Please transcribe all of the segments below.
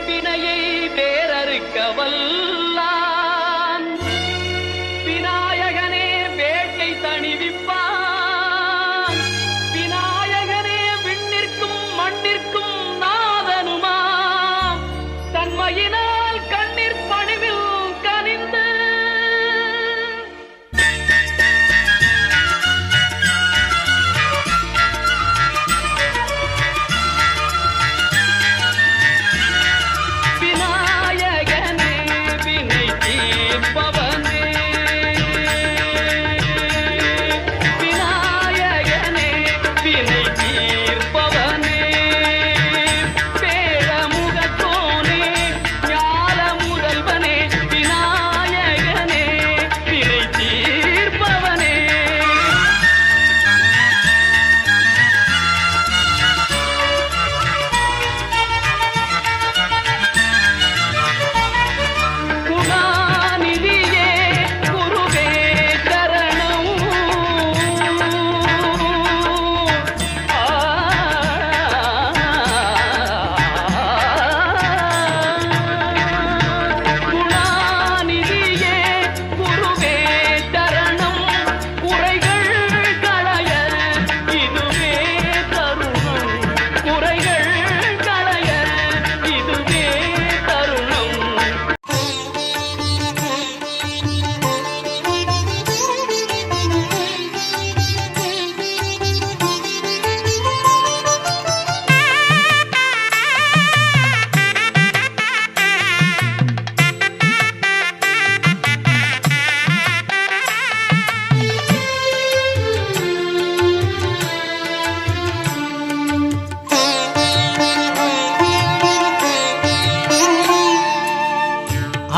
வினையை வேறறுக்க வல்லான் விநாயகனே வேட்டை தணிவிப்பான் விநாயகனே விண்ணிற்கும் மண்ணிற்கும் நாதனுமாம் தன்மையினால் கண்ணீர் பணிவில் கனிந்து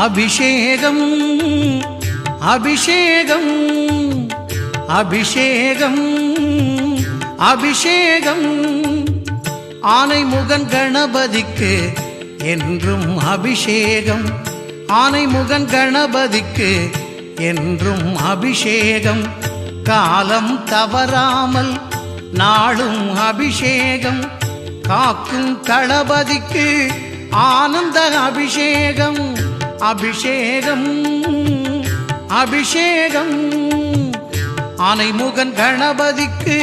அபிஷேகம் அபிஷேகம் அபிஷேகம் அபிஷேகம் ஆனைமுகன் கணபதிக்கு என்றும் அபிஷேகம் ஆனைமுகன் கணபதிக்கு என்றும் அபிஷேகம் காலம் தவறாமல் நாளும் அபிஷேகம் காக்கும் தளபதிக்கு ஆனந்த அபிஷேகம் அபிஷேகம் அபிஷேகம் ஆனைமுகன் கணபதிக்கு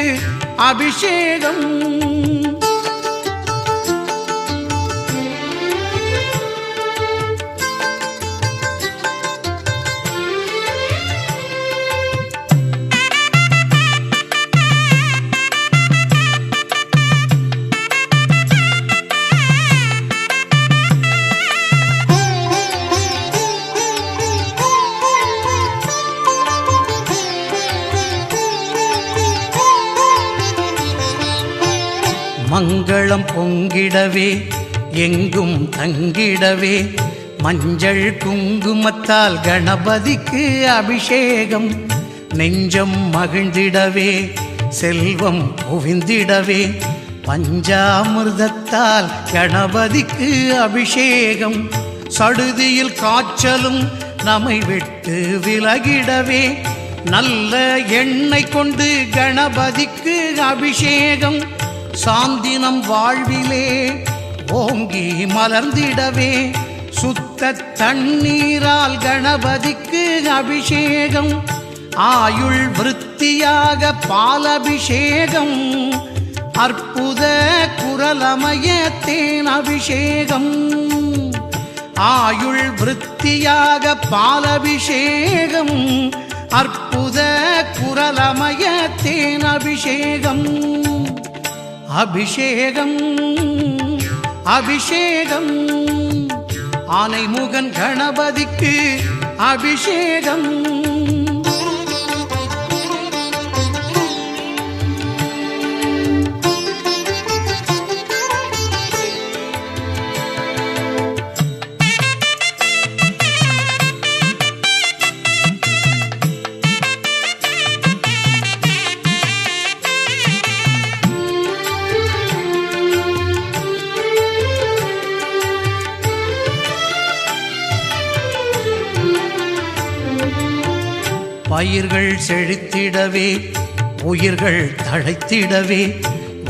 அபிஷேகம் மங்களம் பொங்கிடவே எங்கும் தங்கிடவே மஞ்சள் குங்குமத்தால் கணபதிக்கு அபிஷேகம் நெஞ்சம் மகிழ்ந்திடவே செல்வம் குவிந்திடவே பஞ்சாமிர்தத்தால் கணபதிக்கு அபிஷேகம் சடுதியில் காய்ச்சலும் நம்மை விட்டு விலகிடவே நல்ல எண்ணெய் கொண்டு கணபதிக்கு அபிஷேகம் சாந்தினம் வாழ்விலே ஓங்கி மலர்ந்திடவே சுத்த தண்ணீரால் கணபதிக்கு அபிஷேகம் ஆயுள் விருத்தியாக பாலபிஷேகம் அற்புத குரலமய தேன் அபிஷேகம் ஆயுள் விருத்தியாக பாலபிஷேகம் அற்புத குரலமய தேன் அபிஷேகம் அபிஷேகம் அபிஷேகம் ஆனைமுகன் கணபதிக்கு அபிஷேகம் பயிர்கள் செழித்திடவே உயிர்கள் தழைத்திடவே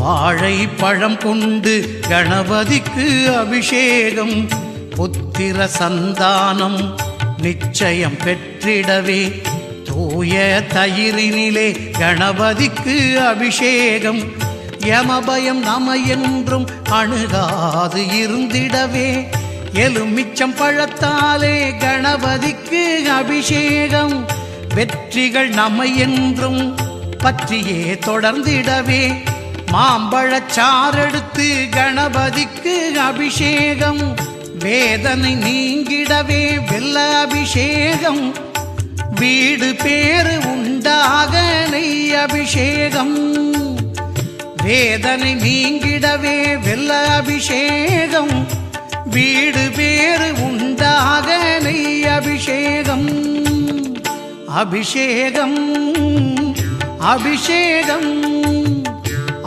வாழை பழம் கொண்டு கணபதிக்கு அபிஷேகம் புத்திர சந்தானம் நிச்சயம் பெற்றிடவே தூய தயிரினிலே கணபதிக்கு அபிஷேகம் யமபயம் நம என்றும் அணுகாது இருந்திடவே எலுமிச்சம் பழத்தாலே கணபதிக்கு அபிஷேகம் வெற்றிகள் நம்மை என்றும் பற்றியே தொடர்ந்திடவே மாம்பழச்சாரெடுத்து கணபதிக்கு அபிஷேகம் வேதனை நீங்கிடவே வெல்ல அபிஷேகம் வீடு பேறு உண்டாக நெய் அபிஷேகம் வேதனை நீங்கிடவே வெல்ல அபிஷேகம் வீடு பேறு உண்டாக நெய் அபிஷேகம் அபிஷேகம் அபிஷேகம்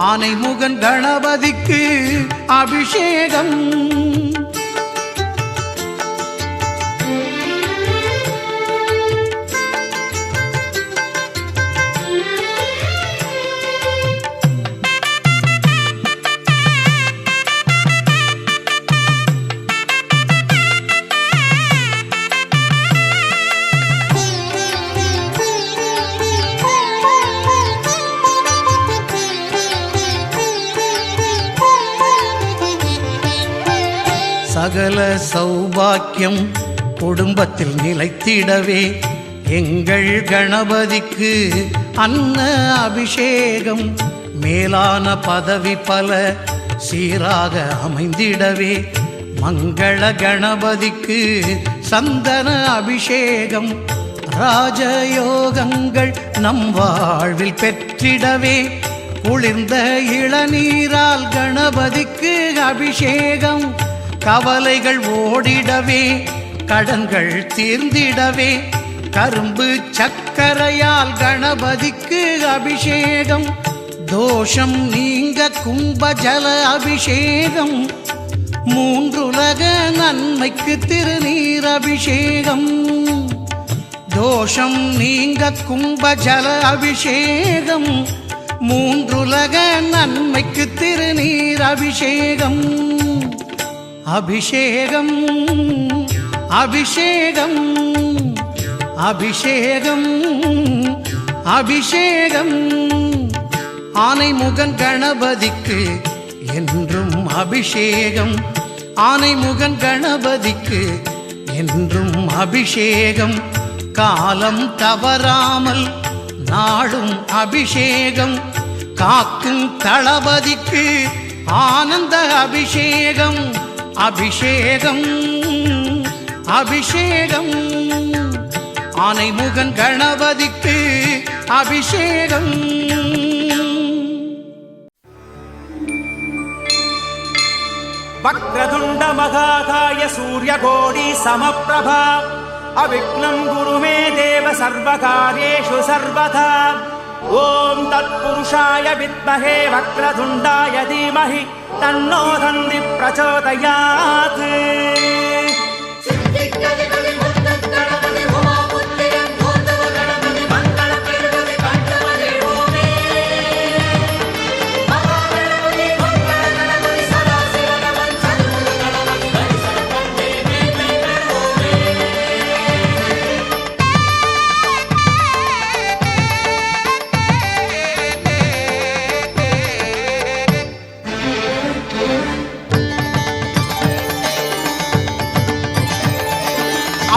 ஆனைமுகன் கணபதிக்கு அபிஷேகம் சகல சௌபாக்கியம் குடும்பத்தில் நிலைத்திடவே எங்கள் கணபதிக்கு அன்ன அபிஷேகம் மேலான பதவி பல சீராக அமைந்திடவே மங்கள கணபதிக்கு சந்தன அபிஷேகம் ராஜயோகங்கள் நம் வாழ்வில் பெற்றிடவே குளிர்ந்த இளநீரால் கணபதிக்கு அபிஷேகம் கவலைகள் ஓடிடவே கடன்கள் தீர்ந்திடவே கரும்பு சக்கரையால் கணபதிக்கு அபிஷேகம் தோஷம் நீங்க கும்பஜல அபிஷேகம் மூன்றுலக நன்மைக்கு திருநீர் அபிஷேகம் தோஷம் நீங்க கும்பஜல அபிஷேகம் மூன்றுலக நன்மைக்கு திருநீர் அபிஷேகம் அபிஷேகம் அபிஷேகம் அபிஷேகம் அபிஷேகம் ஆனைமுகன் கணபதிக்கு என்றும் அபிஷேகம் ஆனைமுகன் கணபதிக்கு என்றும் அபிஷேகம் காலம் தவறாமல் நாடும் அபிஷேகம் காக்கும் தளபதிக்கு ஆனந்த அபிஷேகம் அபிஷேகம் அபிஷேகம் ஆனைமுகன் கணபதிக்கு அபிஷேகம் வக்ரதுண்ட மகாகாய சூரியகோடி சமப்ரபா அவிக்னம் குரு மே தேவ சர்வகார்யேஷு சர்வதா ஓம் தத்புருஷாய வித்மஹே வக்ரதுண்டாய தீமஹி தன்னோ தந்தி பிரச்சோதயாத்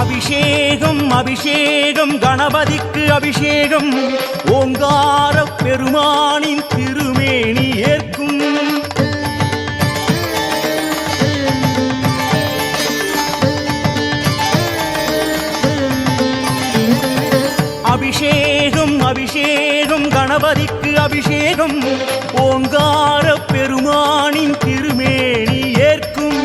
அபிஷேகம் அபிஷேகம் கணபதிக்கு அபிஷேகம் ஓங்கார பெருமானின் திருமேனி ஏற்கும் அபிஷேகம் அபிஷேகம் கணபதிக்கு அபிஷேகம் ஓங்கார பெருமானின் திருமேனி ஏற்கும்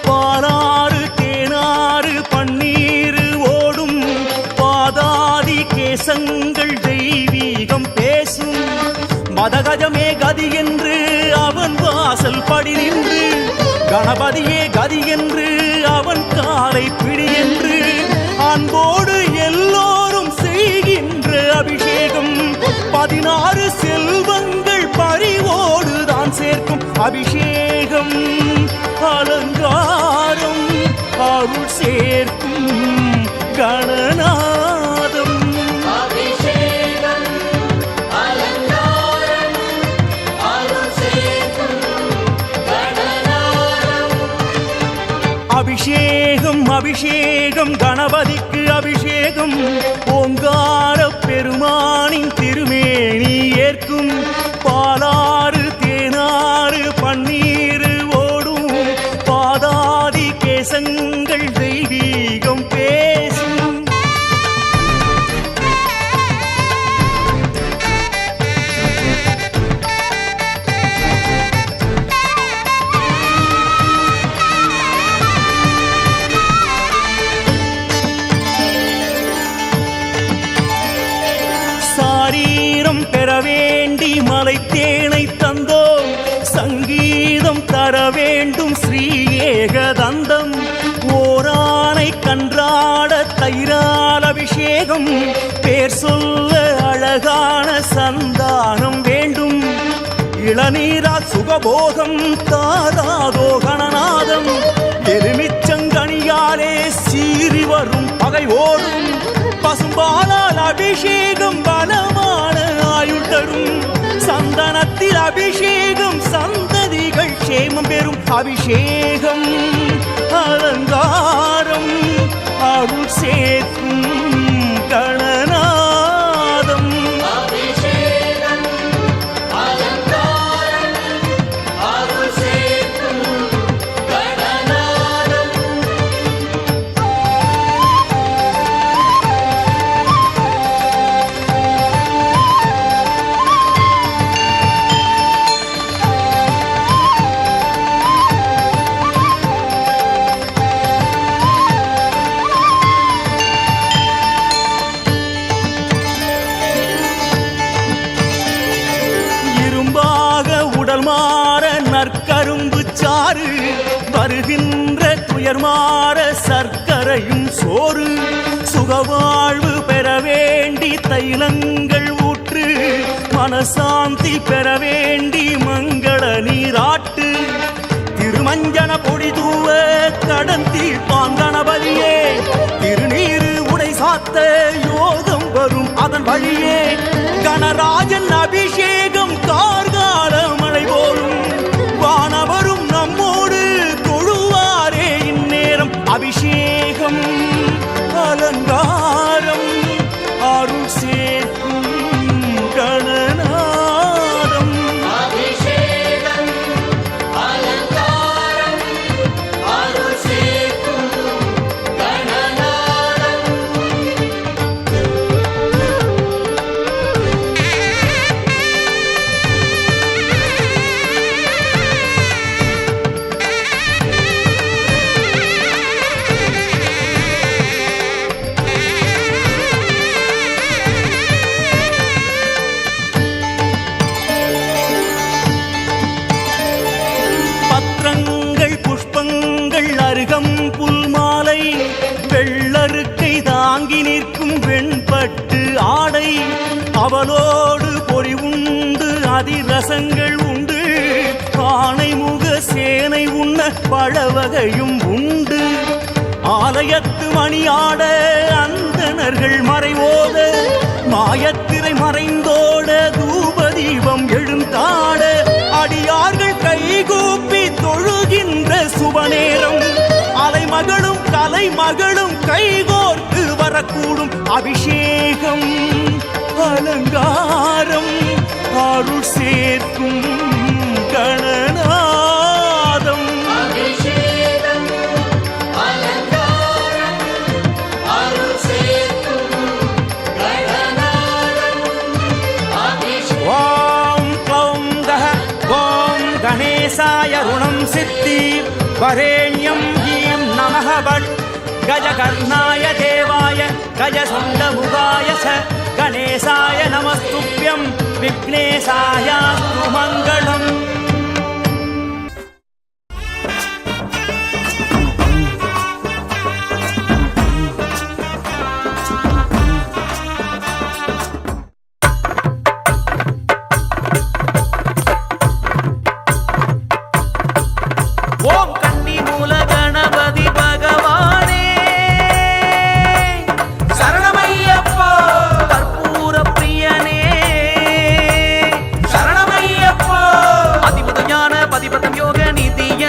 பாலாறு தேனாறு பன்னீர் ஓடும் பாதாதி கேசங்கள் தெய்வீகம் பேசும் மதகஜமே கதி என்று அவன் வாசல் படி நின்று கணபதியே கதி என்று அவன் காலை பிடி என்று அன்போடு எல்லோரும் செய்கின்ற அபிஷேகம் 16 செல்வங்கள் பறிவோடு தான் சேர்க்கும் அபிஷேகம் அலங்காரம் அருள் சேர்க்கும் கணநாதம் அபிஷேகம் அபிஷேகம் கணபதிக்கு அபிஷேகம் ஓங்கார பெருமானின் திருமேனி ஏற்கும் பாலாறு தேனாறு பன்னீர் ஓடும் பாதாதி கேசங்கள் தெய்வீகம் பேசும் சாரீரம் பெற வேண்டி மலை தேனை தந்தோம் சங்கீதம் தர வேண்டும் ஸ்ரீ ஏகதந்தம் ஓரானை கன்றாட தயிரால் அபிஷேகம் பேர் சொல்ல அழகான சந்தானம் வேண்டும் இளநீரா சுகபோகம் தாராதோ கணநாதம் எலுமிச்சங்கனியாலே சீறி வரும் பகை ஓடும் பசும்பாலால் அபிஷேகம் பலமான ஆயுள் தரும் சந்தனத்தில் அபிஷேகம் சந்ததிகள் க்ஷேமம் பெறும் அபிஷேகம் அலங்காரம் அருள் சேர்க்கும் கணநாதம் நற்கரும்பு சாறு வருகின்ற துயர் மாற சர்க்கரையும் சோறு சுகவாழ்வு பெற வேண்டி தைலங்கள் ஊற்று மனசாந்தி பெற வேண்டி மங்கள நீராட்டு திருமஞ்சன பொடி தூவ கடன் தீர்ப்பான் கணபதியே திருநீரு உடை சாத்த யோகம் வரும் அதன் வழியே கணராஜன் அபிஷேகம் கார்கால மழை போலும் வானவரும் நம்மோடு தொழுவாரே இந்நேரம் அபிஷேகம் அலங்காரம் அருள் சேர்க்கும் கணநாதம் அருகம் புல் மாலை வெள்ளருக்கை தாங்கி நிற்கும் வெண்பட்டு ஆடை அவளோடு பொறி உண்டு அதிரசங்கள் உண்டு ஆனை முக சேனை உண்ண பழவகையும் உண்டு ஆலயத்து மணியாட அந்தணர்கள் மறைவோத மாயத்திரை மறைந்தோட தூபதீபம் எழுந்தாட அடியார்கள் கைகூப்பி தொழுகின்ற சுபநேரம் அலைமகளும் கலைமகளும் கைகோர்த்து வரக்கூடும் அபிஷேகம் அலங்காரம் அருள் சேர்க்கும் கணநாதம் ஓம் க்ளௌம் கஹ ஓம் கணேசாய ருணம் சித்தி வரேண்யம் ஈம் நமः பட் கஜகர்ணாய தேவாய கஜசண்டமுகாய ச கணேசாய நமஸ்துப்யம் விக்னேசாயாஸ்து மங்களம்.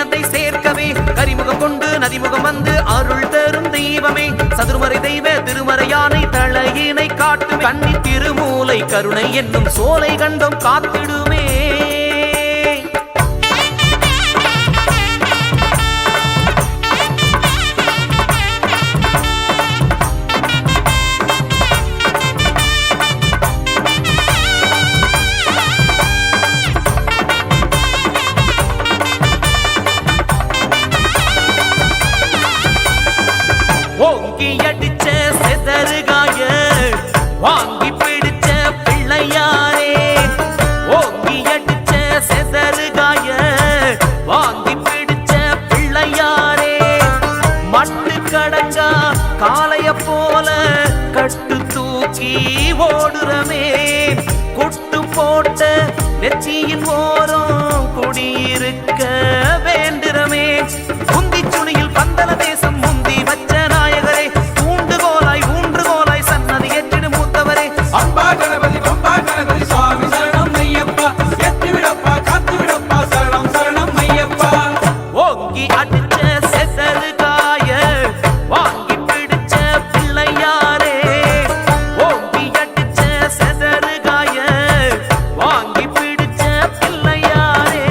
புண்ணியத்தை சேர்க்கவே கரிமுகம் கொண்டு நதிமுகம் வந்து அருள் தரும் தெய்வமே சதுர்மறை தெய்வ திருமறையானை தலையினை காட்டும் கண்ணி திருமூலை கருணை என்னும் சோலை கண்டும் காத்திடுமே ஓங்கி அடிச்ச செதறுகாய வாங்கி பிடிச்ச பிள்ளையாரே ஓங்கி அடிச்ச செதறுகாய வாங்கி பிடிச்ச பிள்ளையாரே மட்டு கடங்கா காளைய போல கட்டு தூக்கி ஓடுறமே கொட்டு போட்ட நெச்சியின் ஓரம் குடியிருக்க வேண்டுறமே குந்தி சுனியில் பந்தல தேசம் முந்தி வச்ச நாயகரே ஊண்டுகோலாய் ஊன்றுகோலாய் சன்னதி ஏற்றிடு மூத்தவரே அம்பா கணபதி சுவாமி சரணம் ஐயப்பா எத்தி விடப்பா காத்து விடப்பா சரணம் சரணம் ஐயப்பா ஓங்கி அடிச்ச செசறுகாய வாங்கி பிடிச்ச பிள்ளையாரே ஓங்கி அடிச்ச செசறுகாய வாங்கி பிடிச்ச பிள்ளையாரே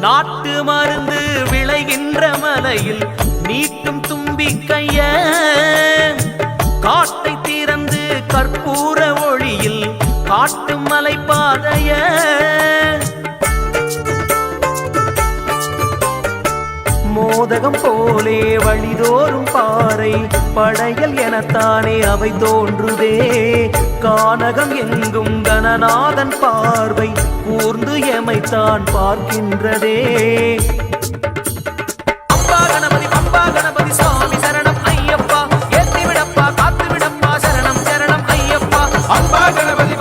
நாட்டு மருந்து விளைகின்ற மலையில் நீட்டும் தும்பிக்கைய காட்டை திறந்து கற்பூர ஒளியில் காட்டும் மலை பாதைய மோதகம் போலே வழிதோறும் பாறை படையல் எனத்தானே அவை தோன்றுதே கானகம் எங்கும் கணநாதன் பார்வை கூர்ந்து எமைத்தான் பார்க்கின்றதே அம்பா கணபதி சுவாமி சரணம் ஐயப்பா ஏத்தி விடப்பா காத்து விடப்பா சரணம் சரணம் ஐயப்பா அம்பா கணபதி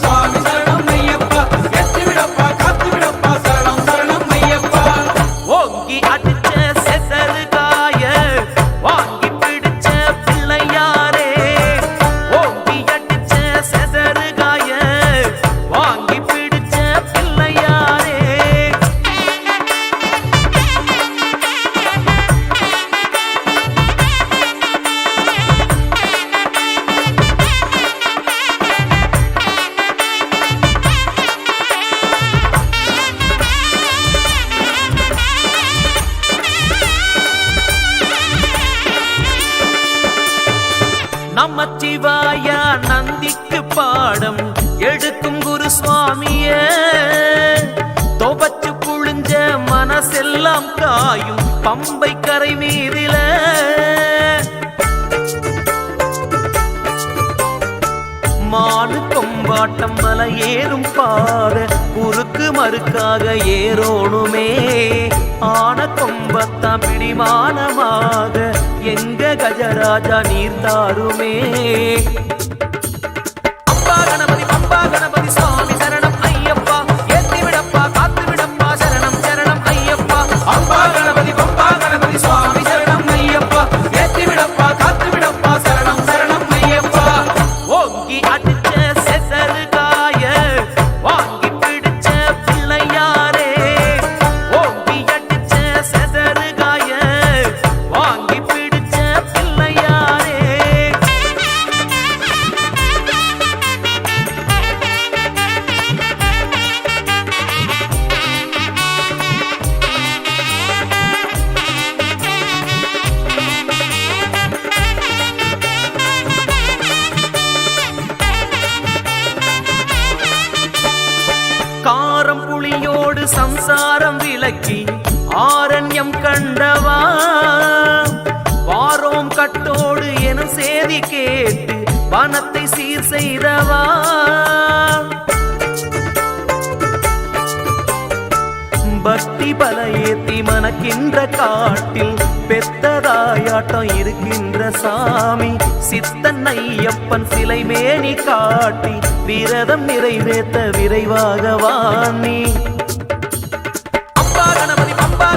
சுவாமி சரணம் ஐயப்பா எத்தி விடப்பா காத்து விடப்பா சரணம் சரணம் ஐயப்பா ஓங்கி அடிச்ச செசறுகாய வாங்கி பிடிச்ச பிள்ளையாரே ஓங்கி அடிச்ச செசறுகாய வாங்கி பிடிச்ச பிள்ளையாரே நமச்சிவாய நந்திக்கு பாடம் எடுக்கும் குரு சுவாமிய தொபச்சு புழிஞ்ச மனசெல்லாம் காயும் பம்பை கரை மீதில மானு கொம்பாட்டம் மலை ஏறும் பாத குறுக்கு மறுக்காக ஏறோணுமே ஆன கொம்பத்தான் பிடிமானமாக எங்க கஜராஜா நீர் தாருமே அம்பா கணபதி சுவாமி சரணம் ஐயப்பா ஏத்தி விடப்பா காத்து விடப்பா சரணம் சரணம் ஐயப்பா அம்பா கணபதி சுவாமி சரணம் ஐயப்பா எத்தி விடப்பா காத்து விடப்பா சரணம் சரணம் ஐயப்பா ஓங்கி அடிச்ச செசறுகாய வாங்கி பிடிச்ச பிள்ளையாரே ஓங்கி அடிச்ச செசறுகாய வாங்கி பிடிச்ச பிள்ளையாரே காரம் புளியோடு சம்சாரம் விலக்கி ஆரண்யம் கண்டவா வாரோம் கட்டோடு எனும் சேதி கேட்டு வனத்தை சீர் செய்தவா பக்தி பல ஏத்தி மன மணக்கின்ற காட்டில் பெத்ததாயாட்டம் இருக்கின்ற சாமி சித்தன் ஐயப்பன் சிலை மேனி காட்டி விரதம் நிறைவேற்ற விரைவாக வாணி. அம்பா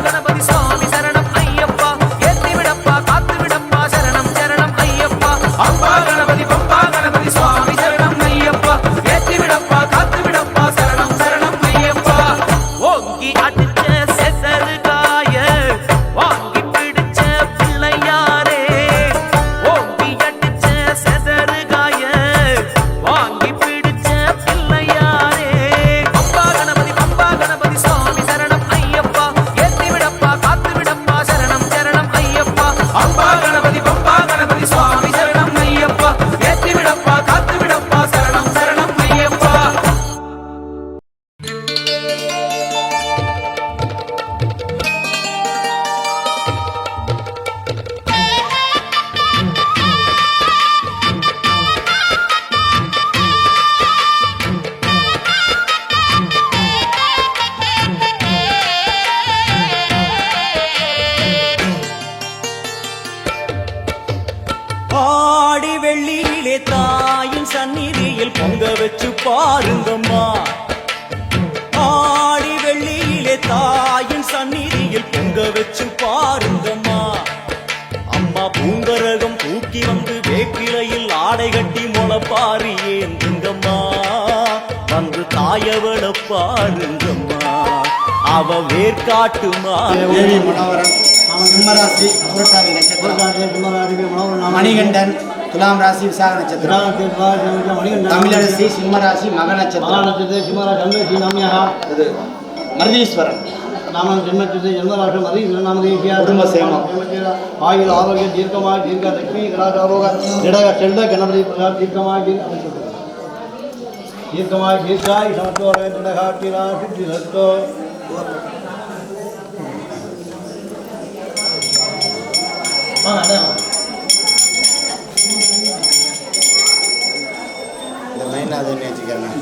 கணபதி சுவாமி சரணம் ஐயப்பா, ஏத்தி விடப்பா காத்து விடப்பா சரணம் சரணம் ஐயப்பா. அம்பா கணபதி சுவாமி சரணம் ஐயப்பா, ஏத்தி விடப்பா காத்து விடப்பா சரணம் சரணம் ஐயப்பா. ஓங்கி அடிச்ச செசருகாய வாங்கி பிடிச்ச பிள்ளையாரே, ஓங்கி அடிச்ச செசருகாய வாங்கி பிடிச்ச பிள்ளையாரே. அம்பா கணபதி சுவாமி சரணம் ஐயப்பா, ஏத்தி விடப்பா காத்து விடப்பா சரணம் சரணம் ஐயப்பா. அம்பா கணபதி சுவாமி சரணம் ஐயப்பா, ஏத்தி விடப்பா காத்து விடப்பா சரணம் சரணம் ஐயப்பா. ஆடி வெள்ளியிலே தாயின் சந்நிதியில் பொங்க வச்சு பாருங்கம்மா. ஆடி வெள்ளியிலே தாயின் சந்நிதியில் பொங்க வச்சு பாருங்கம்மா. அம்மா பூங்கரகம் தூக்கி வந்து வேப்பிலையில் ஆடை கட்டி முளப்பாரி ஏந்துங்கம்மா. வந்து தாயவள பாருங்கம்மா, அவ வேர்காட்டுமா. தேவி மனோகரன் சிம்மராசி புரட்டாதி நட்சத்திரம், மணிகண்டன் துலாம் ராசி விசாக நட்சத்திரம், தமிழரசி சிம்மராசி மக நட்சத்திரம், மருதீஸ்வரன் குடும்ப சேமம், ஆயுள் ஆரோக்கியம் தீர்க்கமாக தீர்க்க லட்சுமி கலாச்சாரோக செல்வ கணபதி தீர்க்கமாக தீர்க்கமாக தீர்க்காய் சமத்தோர திடகாட்டினா சித்தி சத்தோ. இந்த மெயினாக அதை வச்சுக்கிறேன்.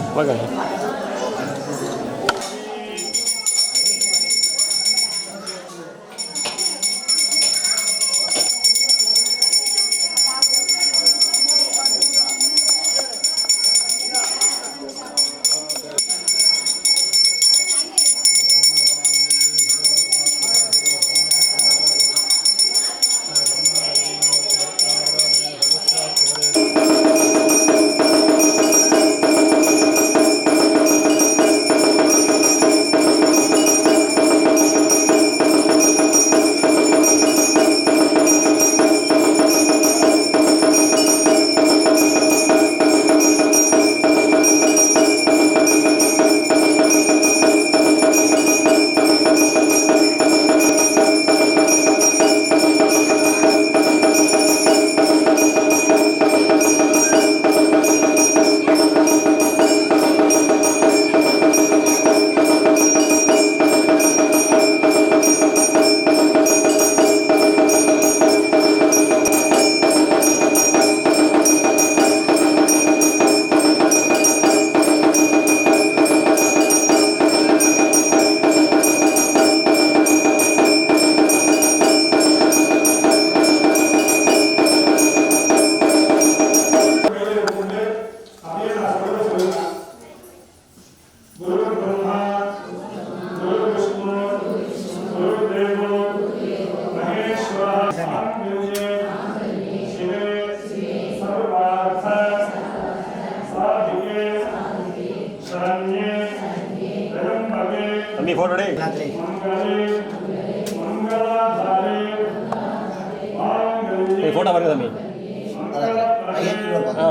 போட்டோ வருது தம்பி.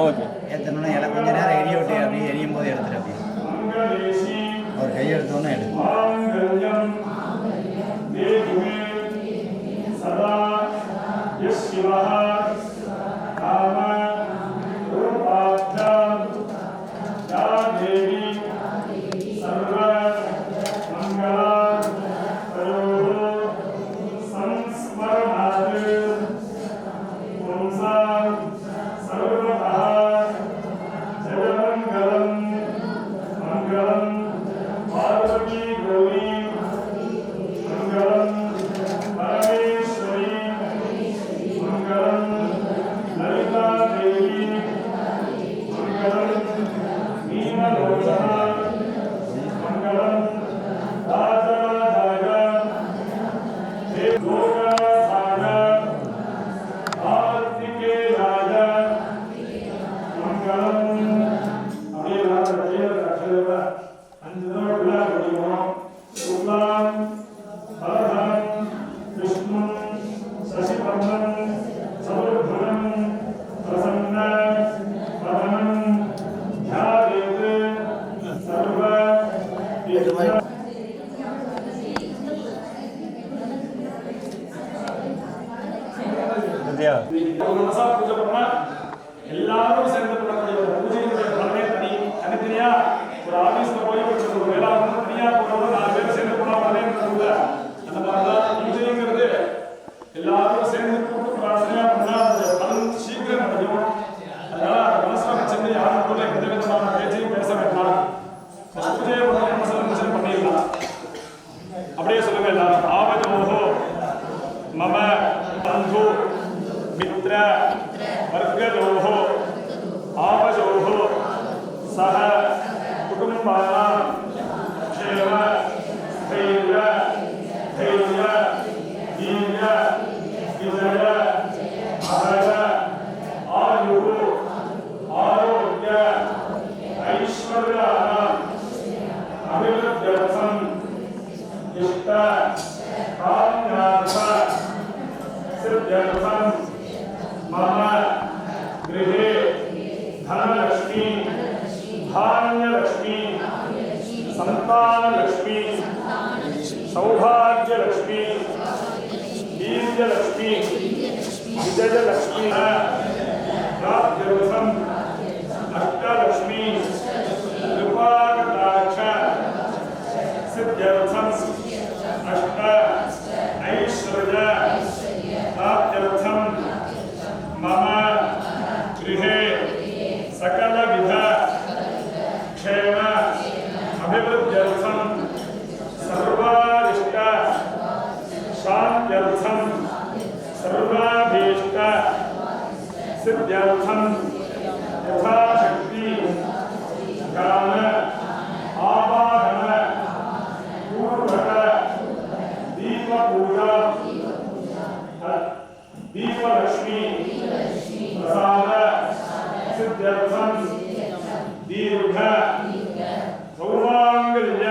ஓகே. ஏற்றணும்னா எனக்கு கொஞ்சம் நேரம் எரிய விட்டு அப்படியே எரியும் போது எடுத்துட்டு அப்படியே அவர் கையெடுத்தோன்னே எடுத்து எல்லாரும் சேர்ந்து பண்ணக்கூடிய ஒரு பூஜையினுடைய பலனே தனி. தனித்தனியா ஒரு ஆபீஸ்ல போய் ஒரு வேலை தனியா போறவங்க 4 பேர் சேர்ந்து போனா பலனே அந்த மாதிரிதான் பூஜைங்கிறது எல்லாரும் சேர்ந்து கூட்டு பிரார்த்தனையா பண்ணா அந்த பலன் சீக்கிரம் நடக்கும். அதனால அந்த மனசுல வச்சிருந்து யாருக்குள்ள எந்த விதமான பேச்சையும் பேச வேண்டாம். பூஜையை மனசுல பண்ணிடலாம். அப்படியே சொல்லுங்க எல்லாரும். ஆவஜோஹோ மம பந்து மித்ர वर्गजोः आपजोः सह कुटुम्बानां क्षेम धैर्य धैर्य वीर्य विजय अभय आयुः आरोग्य ऐश्वर्याणाम् अभिवृद्ध्यर्थम् इष्ट काम्यार्थ सिद्ध्यर्थम् मम गृहे धनलक्ष्मी धान्यलक्ष्मी संतानलक्ष्मी सौभाग्यलक्ष्मी वीर्यलक्ष्मी विजयलक्ष्मी प्राप्त्यर्थम् अष्टलक्ष्मी कृपाकटाक्ष सिद्ध्यर्थम् अष्ट ऐश्वर्य प्राप्त्यर्थम् मम गृहे सकलविध क्षेम अभिवृद्ध्यर्थम् सर्वारिष्ट शान्त्यर्थम् सर्वाभीष्ट सिद्ध्यर्थम् यथाशक्ति गान आवाहन पूर्वक दीपपूजा दीपलक्ष्मी प्रसाद सिद्ध्यर्थम् दीर्घ सौमांगल्य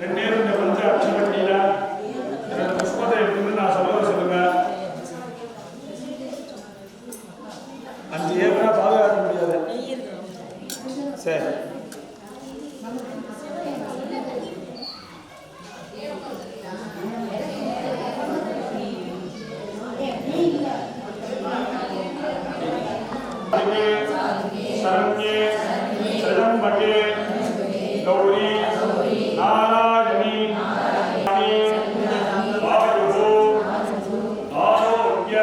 ரெண்டு பஞ்ச அக்ஷவட்டியில புஷ்பத்தை எடுத்துன்னு நான் சொல்லுங்க 5 ஏக்கரா பாதுகாக்க முடியாது. சரி சரண்யே சரம்பகே கௌரி நாராயணி வாயுஹோ ஆரோக்ய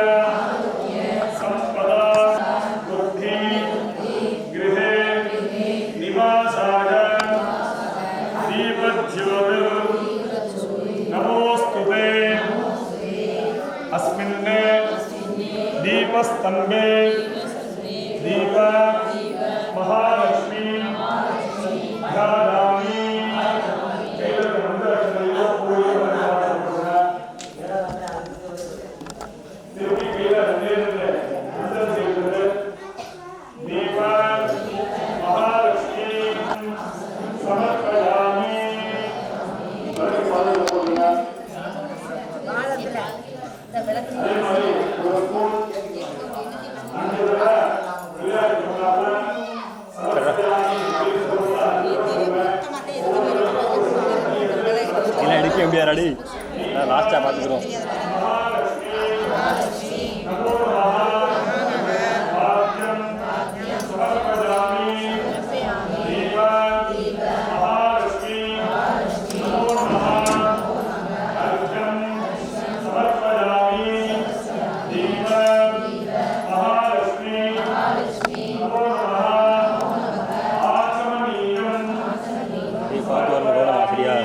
சம்பதா புத்தி கிருஹே நிவாசாய தீபஜ்யோதிர் நமோஸ்துதே அஸ்மின் दीपस्तंभे दीप महालक्ष्मी ध्यायामि दीप महालक्ष्मी समर्पयामि இல்லை அடிக்க முடியாதாடி லாஸ்ட்டாக பார்த்துக்கிறோம். பார்த்து வரணும் போகலாம் சரியா?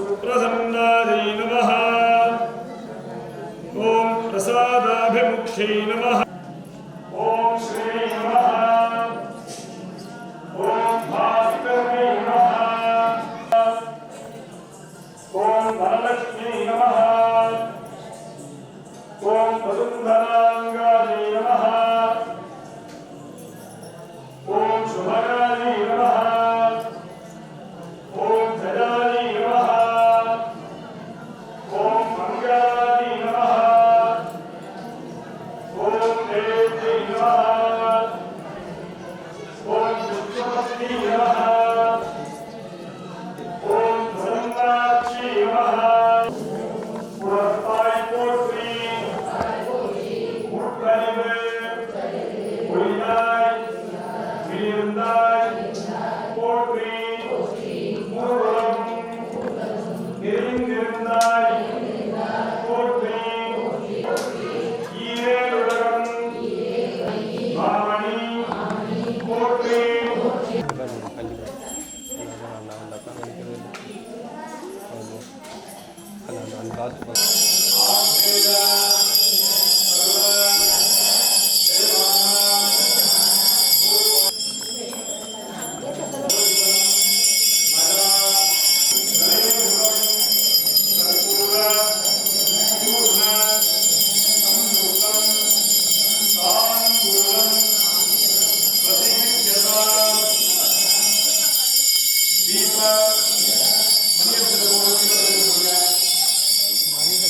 सुप्रसन्नायै नमः ॐ प्रसादाभिमुख्यै नमः ॐ श्री नमः ॐ भास्कर्यै नमः ॐ धनलक्ष्मी नमः ॐ वसुन्धराङ्गायै नमः ॐ शुभगायै नमः ॐ जयायै नमः ॐ मङ्गलायै नमः ॐ देव्यै नमः ॐ विष्णुपत्न्यै नमः ॐ धनन्दाक्षी नमः पुरस्ताय पोत्री मुट्टनिवे ஒளியாய் விரிந்தாய் போற்றி மூலம் நிறைந்திருந்தாய் போற்றி ஈரேலுலகம் மாமணி போற்றி தீப மணியத்தில்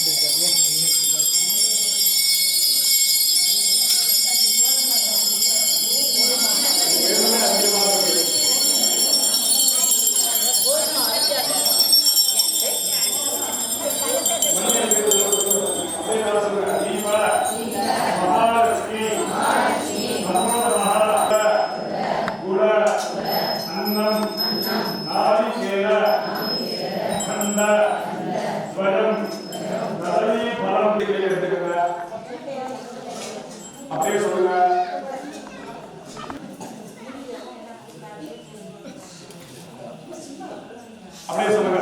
அப்படியே சொல்லுங்க.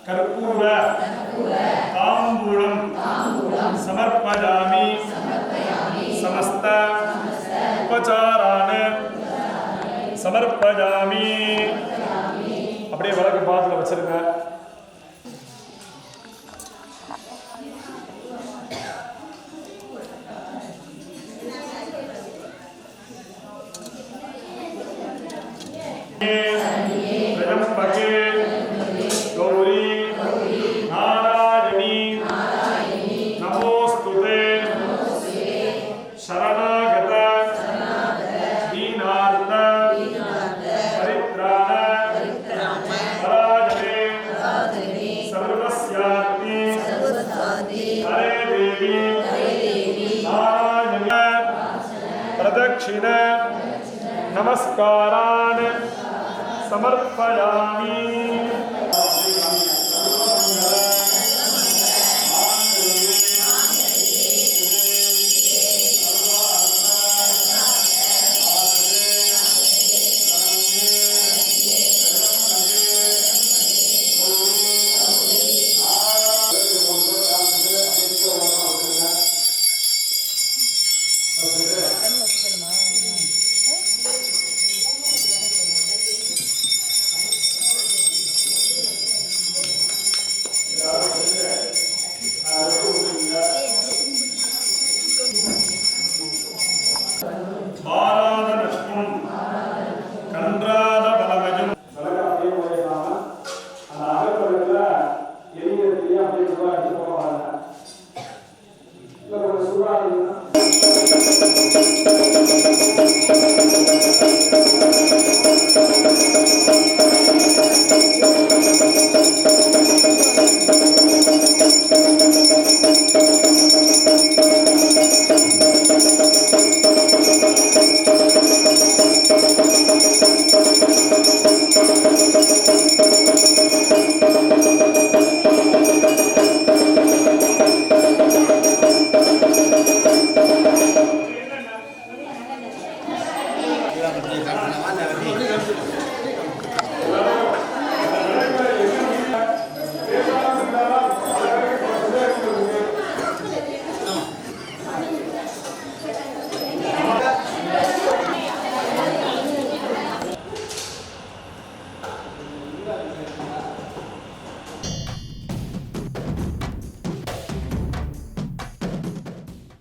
கற்பூர தாம்பூலம் சமர்ப்பயாமி சமஸ்த உபசாரான சமர்ப்பயாமி. அப்படியே விளக்கு பாத்துல வச்சிருங்க. गौरी नारायणी नमोस्तुते शरणागत दीनार्थ परित्राण पराजते सर्वस्यार्थे हरे देवी नारायण प्रदक्षिण नमस्कारान् समर्पयामि. பாராதலட்சுமம் கன்றாத பலமயம் அப்படியே போயிடலாமா? அந்த அகப்படத்துல எரிகிறதுலேயே அப்படியே ரூபா எடுத்து போவாங்க. இல்லை கொஞ்சம் சூடாக Gracias.